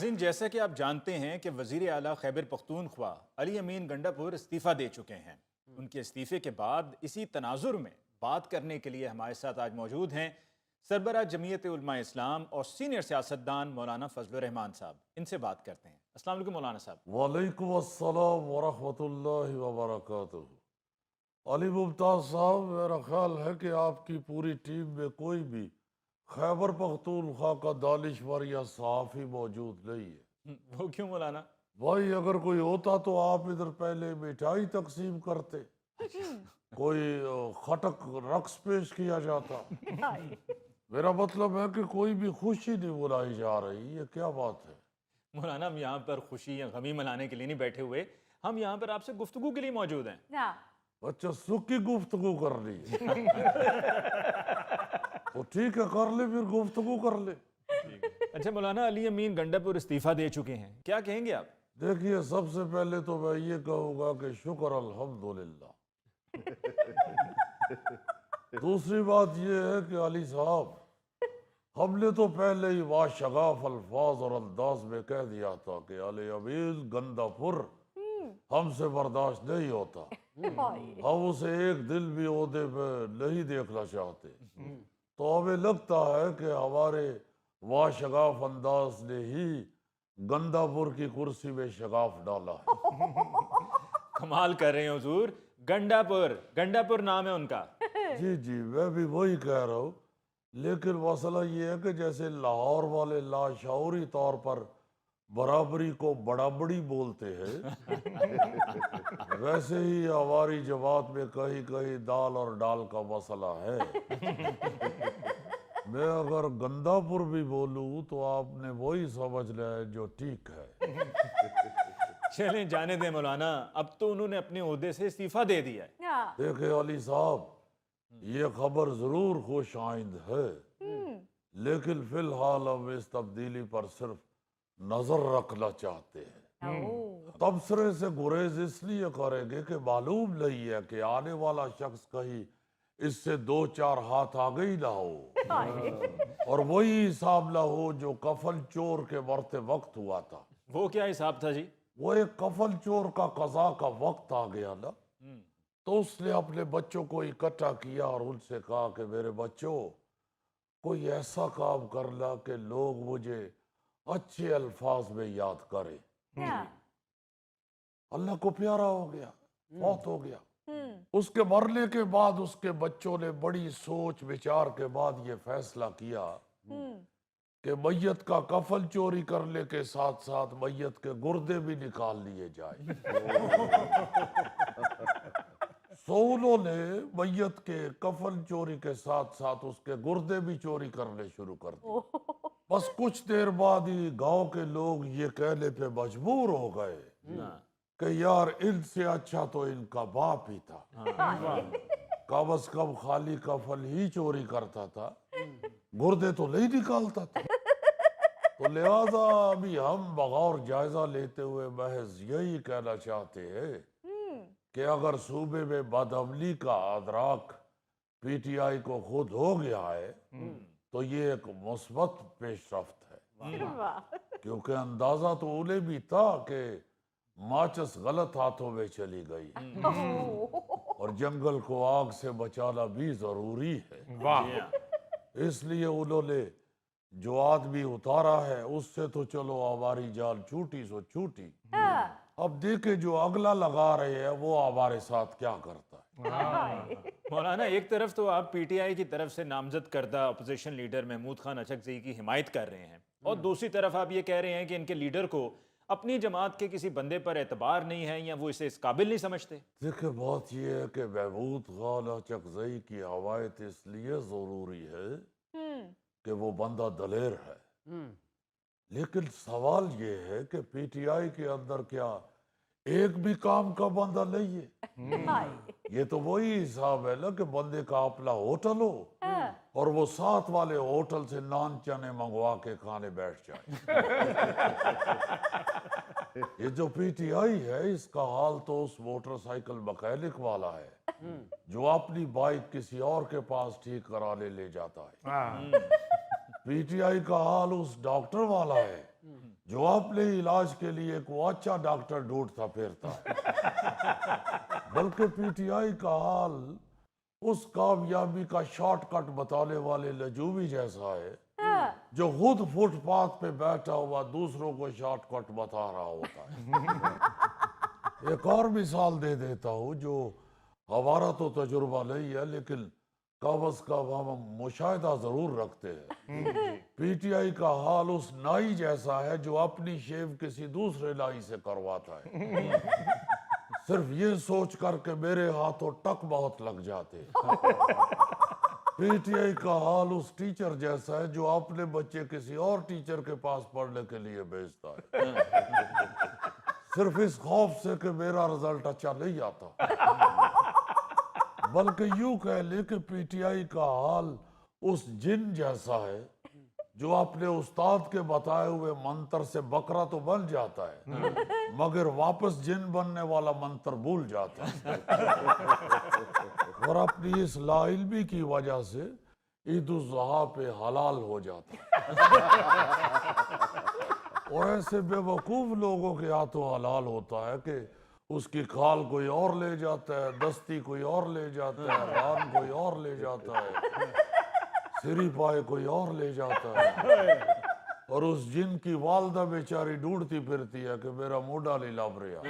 جیسا کہ آپ جانتے ہیں کہ وزیر اعلیٰ خیبر پختونخوا علی امین گنڈاپور استعفیٰ دے چکے ہیں۔ ان کے استعفے کے بعد اسی تناظر میں بات کرنے کے لیے ہمارے ساتھ آج موجود ہیں سربراہ جمعیت علماء اسلام اور سینئر سیاستدان مولانا فضل الرحمان صاحب۔ ان سے بات کرتے ہیں۔ السلام علیکم مولانا صاحب۔ وعلیکم السلام ورحمۃ اللہ وبرکاتہ۔ علی ممتاز صاحب، میرا خیال ہے کہ آپ کی پوری ٹیم میں کوئی بھی خیبر پختونخوا کا دانشور یا صحافی موجود نہیں ہے۔ وہ کیوں مولانا؟ بھائی اگر کوئی ہوتا تو آپ ادھر پہلے مٹھائی تقسیم کرتے، کوئی خٹک رقص پیش کیا جاتا۔ میرا مطلب ہے کہ کوئی بھی خوشی نہیں منائی جا رہی، یہ کیا بات ہے؟ مولانا ہم یہاں پر خوشی یا غمی منانے کے لیے نہیں بیٹھے ہوئے، ہم یہاں پر آپ سے گفتگو کے لیے موجود ہیں۔ اچھا، سکی گفتگو کرنی ہے تو ٹھیک ہے، کر لے پھر، گفتگو کر لے۔ اچھا مولانا، علی امین گنڈاپور استعفیٰ دے چکے ہیں، کیا کہیں گے آپ؟ دیکھیے، سب سے پہلے تو میں یہ کہوں گا کہ شکر الحمدللہ۔ دوسری بات یہ ہے کہ علی صاحب، ہم نے تو پہلے ہی واشگاف الفاظ اور انداز میں کہہ دیا تھا کہ علی امین گنڈاپور ہم سے برداشت نہیں ہوتا، ہم اسے ایک دل بھی عہدے میں نہیں دیکھنا چاہتے۔ تو ہمیں لگتا ہے کہ ہمارے واشگاف انداز نے ہی گنڈاپور کی کرسی میں شگاف ڈالا ہے۔ کمال کر رہے ہیں حضور، گنڈاپور نام ہے ان کا۔ جی جی، میں بھی وہی کہہ رہا ہوں، لیکن مسئلہ یہ ہے کہ جیسے لاہور والے لاشعوری طور پر برابری کو بڑا بڑی بولتے ہیں، ویسے ہی ہماری جماعت میں کہیں کہیں دال اور ڈال کا مسئلہ ہے۔ میں اگر گنڈاپور بھی بولوں تو آپ نے وہی سمجھ لیا ہے جو ٹھیک ہے۔ چلیں جانے دیں مولانا، اب تو انہوں نے اپنے عہدے سے استعفیٰ دے دیا ہے۔ دیکھیں علی صاحب، یہ خبر ضرور خوش آئند ہے، لیکن فی الحال ہم اس تبدیلی پر صرف نظر رکھنا چاہتے ہیں۔ تبصرے سے گریز اس لیے کریں گے کہ معلوم نہیں ہے کہ آنے والا شخص کہیں اس سے دو چار ہاتھ آگے ہی نہ ہو، اور وہی حساب نہ ہو جو کفن چور کے مرتے وقت ہوا تھا۔ وہ کیا حساب تھا جی؟ وہ ایک کفن چور کا قضا کا وقت آ گیا نا، تو اس نے اپنے بچوں کو اکٹھا کیا اور ان سے کہا کہ میرے بچوں، کوئی ایسا کام کرنا کہ لوگ مجھے اچھے الفاظ میں یاد کریں۔ اللہ کو پیارا ہو گیا، فوت ہو گیا۔ اس کے مرنے کے بعد اس کے بچوں نے بڑی سوچ وچار کے بعد یہ فیصلہ کیا کہ میت کا کفن چوری کرنے کے ساتھ ساتھ میت کے گردے بھی نکال لیے جائیں۔ سو انہوں نے میت کے کفن چوری کے ساتھ ساتھ اس کے گردے بھی چوری کرنے شروع کر دیے۔ بس کچھ دیر بعد ہی گاؤں کے لوگ یہ کہنے پہ مجبور ہو گئے کہ یار ان سے اچھا تو ان کا باپ ہی تھا، کم از کم خالی کفن ہی چوری کرتا تھا، گردے تو نہیں نکالتا تھا۔ تو لہذا ابھی ہم بغور جائزہ لیتے ہوئے محض یہی کہنا چاہتے ہیں کہ اگر صوبے میں بدعملی کا ادراک پی ٹی آئی کو خود ہو گیا ہے تو یہ ایک مثبت پیش رفت ہے، کیونکہ اندازہ تو انہیں بھی تھا کہ ماچس غلط ہاتھوں میں چلی گئی، اور جنگل کو آگ سے بچانا بھی ضروری ہے۔ اس لیے انہوں نے جو آدمی اتارا ہے اس سے تو چلو ہماری جان چھوٹی سو چھوٹی، اب دیکھیں جو اگلا لگا رہے ہیں وہ ہمارے ساتھ کیا کرتا ہے۔ مولانا ایک طرف تو آپ پی ٹی آئی کی طرف سے نامزد کردہ اپوزیشن لیڈر محمود خان اچکزئی کی حمایت کر رہے ہیں، اور دوسری طرف آپ یہ کہہ رہے ہیں کہ ان کے لیڈر کو اپنی جماعت کے کسی بندے پر اعتبار نہیں ہے یا وہ اسے اس قابل نہیں سمجھتے۔ دیکھیں بات یہ ہے کہ محمود خان اچکزئی کی حمایت اس لیے ضروری ہے کہ وہ بندہ دلیر ہے، لیکن سوال یہ ہے کہ پی ٹی آئی کے اندر کیا ایک بھی کام کا بندہ نہیں ہے؟ یہ تو وہی حساب ہے نا کہ بندے کا اپنا ہوٹل ہو اور وہ ساتھ والے ہوٹل سے نان چنے منگوا کے کھانے بیٹھ جائے۔ یہ جو پی ٹی آئی ہے اس کا حال تو اس موٹر سائیکل مکینک والا ہے جو اپنی بائک کسی اور کے پاس ٹھیک کرانے لے جاتا ہے۔ پی ٹی آئی کا حال اس ڈاکٹر والا ہے جو اپنے علاج کے لیے کوئی اچھا ڈاکٹر ڈھونڈتا پھرتا ہے، بلکہ پی ٹی آئی کا حال اس کامیابی کا شارٹ کٹ بتانے والے لجوبی جیسا ہے جو خود فٹ پاتھ پہ بیٹھا ہوا دوسروں کو شارٹ کٹ بتا رہا ہوتا ہے۔ ایک اور مثال دے دیتا ہوں جو ہمارا تو تجربہ نہیں ہے لیکن کم از کم ہم مشاہدہ ضرور رکھتے ہیں۔ پی ٹی آئی کا حال اس نائی جیسا ہے جو اپنی شیو کسی دوسرے نائی سے کرواتا ہے، صرف یہ سوچ کر کہ میرے ہاتھوں ٹک بہت لگ جاتے۔ پی ٹی آئی کا حال اس ٹیچر جیسا ہے جو اپنے بچے کسی اور ٹیچر کے پاس پڑھنے کے لیے بھیجتا ہے، صرف اس خوف سے کہ میرا رزلٹ اچھا نہیں آتا۔ بلکہ یوں کہہ لے کہ پی ٹی آئی کا حال اس جن جیسا ہے جو اپنے استاد کے بتائے ہوئے منتر سے بکرا تو بن جاتا ہے مگر واپس جن بننے والا منتر بھول جاتا ہے، اور اپنی اس لا علمی کی وجہ سے عید الاضحیٰ پہ حلال ہو جاتا ہے، اور ایسے بے وقوف لوگوں کے ہاتھوں حلال ہوتا ہے کہ اس کی کھال کوئی اور لے جاتا ہے، دستی کوئی اور لے جاتا ہے، ران کوئی اور لے جاتا ہے، سری پائے کوئی اور لے جاتا ہے، اور اس جن کی والدہ بیچاری ڈھونڈتی پھرتی ہے کہ میرا موڈا نہیں لب رہا۔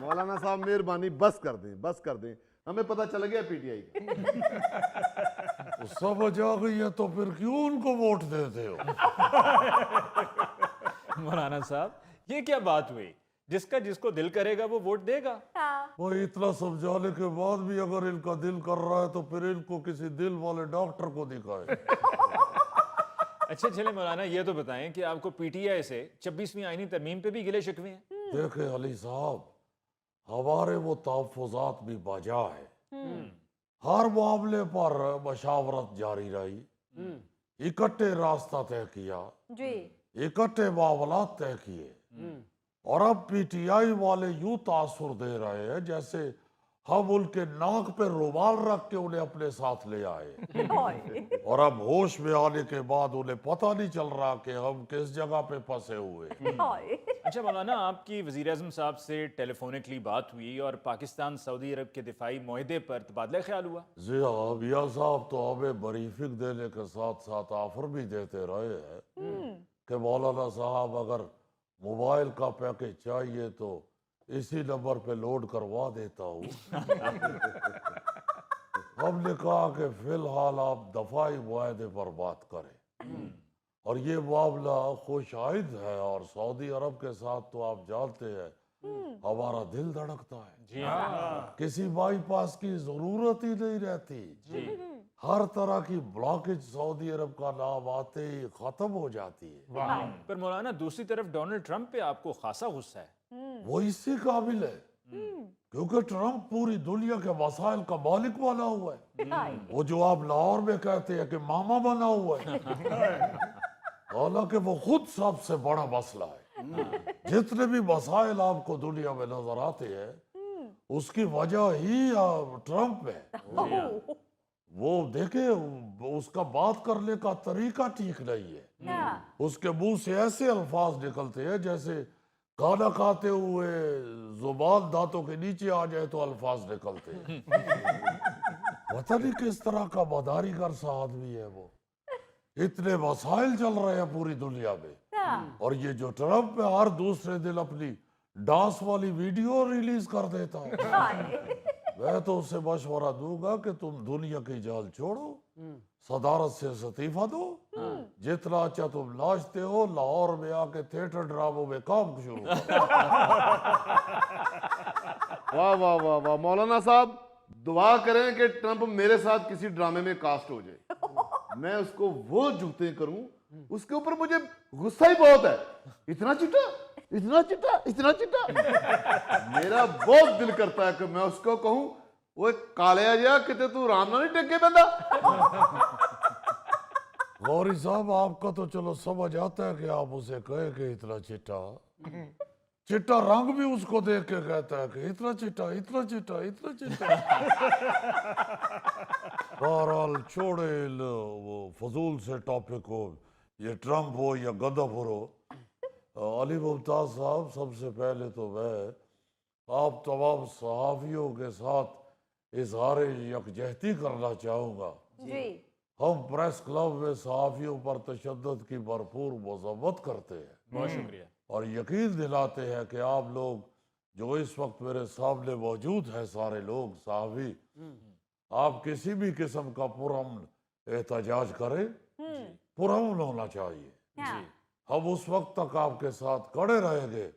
مولانا صاحب مہربانی بس کر دیں، ہمیں پتہ چل گیا پی ٹی آئی کا۔ سمجھ آ گئی ہے تو پھر کیوں ان کو ووٹ دیتے ہو؟ مولانا صاحب یہ کیا بات ہوئی؟ جس کا جس کو دل کرے گا وہ ووٹ دے گا۔ وہ اتنا سمجھانے کے بعد بھی اگر ان کا دل کر رہا ہے تو پھر ان کو کسی دل والے ڈاکٹر کو دکھائے۔ اچھا چلے مولانا یہ تو بتائیں کہ آپ کو پی ٹی آئی سے 26ویں آئینی ترمیم پہ بھی گلے شکوے ہیں؟ دیکھیں علی صاحب، ہمارے وہ تحفظات بھی باجا ہے، ہر معاملے پر مشاورت جاری رہی، اکٹھے راستہ طے کیا، اکٹھے معاملات طے کیے، اور اب پی ٹی آئی والے یوں تاثر دے رہے ہیں جیسے ہم ان کے ناک پہ رومال رکھ کے انہیں اپنے ساتھ لے آئے، اور اب ہوش میں آنے کے بعد انہیں پتہ نہیں چل رہا کہ ہم کس جگہ پہ پھنسے ہوئے۔ اچھا مولانا آپ کی وزیر اعظم صاحب سے ٹیلی فونکلی بات ہوئی اور پاکستان سعودی عرب کے دفاعی معاہدے پر تبادلہ خیال ہوا؟ جی ہاں، میاں صاحب تو ہمیں بریفنگ دینے کے ساتھ ساتھ آفر بھی دیتے رہے ہیں کہ مولانا صاحب اگر موبائل کا پیکج چاہیے تو اسی نمبر پہ لوڈ کروا دیتا ہوں۔ ہم نے کہا کہ فی الحال آپ دفاعی معاہدے پر بات کریں، اور یہ معاملہ خوش آئند ہے، اور سعودی عرب کے ساتھ تو آپ جانتے ہیں ہمارا دل دھڑکتا ہے، جی ہاں، کسی بائی پاس کی ضرورت ہی نہیں رہتی، ہر طرح کی بلاکج سعودی عرب کا نام آتے ہی ختم ہو جاتی ہے۔ پر مولانا دوسری طرف ڈونلڈ ٹرمپ پہ آپ کو خاصا غصہ ہے۔ وہ اسی قابل ہے کیونکہ ٹرمپ پوری دنیا کے وسائل کا مالک بنا ہوا ہے، وہ جو آپ لاہور میں کہتے ہیں کہ ماما بنا ہوا ہے، حالانکہ وہ خود سب سے بڑا مسئلہ ہے۔ جتنے بھی مسائل آپ کو دنیا میں نظر آتے ہیں اس کی وجہ ہی ٹرمپ ہے۔ وہ دیکھیں اس کا بات کرنے کا طریقہ ٹھیک نہیں ہے، اس کے منہ سے ایسے الفاظ نکلتے ہیں جیسے کھانا کھاتے ہوئے زبان دانتوں کے نیچے آ جائے تو الفاظ نکلتے ہیں۔ پتہ نہیں کس طرح کا مداری گر سا آدمی ہے وہ، اتنے مسائل چل رہے ہیں پوری دنیا میں، اور یہ جو ٹرمپ ہے ہر دوسرے دن اپنی ڈانس والی ویڈیو ریلیز کر دیتا ہے۔ میں تو اسے مشورہ دوں گا کہ تم دنیا کی جال چھوڑو، صدارت سے استعفیٰ دو، جتنا اچھا تم ناچتے ہو لاہور میں آ کے تھیٹر ڈراموں میں کام شروع کرو۔ واہ واہ واہ واہ، مولانا صاحب دعا کریں کہ ٹرمپ میرے ساتھ کسی ڈرامے میں کاسٹ ہو جائے، میں اس کو وہ جوتے کروں، اس کے اوپر مجھے غصہ ہی بہت ہے، اتنا چٹا اتنا چٹا اتنا چٹا، میرا بہت دل کرتا ہے کہ میں اس کو کہوں وہ کالیا جا کتے تو رام نہ نہیں ٹکے بندہ۔ غوری صاحب آپ کا تو چلو سمجھ آتا ہے کہ آپ اسے کہے کہ اتنا چٹا، چٹا رنگ بھی اس کو دیکھ کے کہتا ہے کہ اتنا چٹا اتنا چٹا اتنا چٹا۔ بہرحال چھوڑے وہ فضول سے ٹاپک کو، یہ ٹرمپ ہو یا گدافر ہو، علی ممتاز صاحب، سب سے پہلے تو میں آپ تمام صحافیوں کے ساتھ اظہار یکجہتی کرنا چاہوں گا۔ جی ہم پریس کلب میں صحافیوں پر تشدد کی بھرپور مذمت کرتے ہیں بہت شکریہ۔ اور یقین دلاتے ہیں کہ آپ لوگ جو اس وقت میرے سامنے موجود ہیں، سارے لوگ صحافی، آپ کسی بھی قسم کا پرامن احتجاج کریں، پرامن ہونا چاہیے۔ ہاں ہم اس وقت تک آپ کے ساتھ کھڑے رہیں گے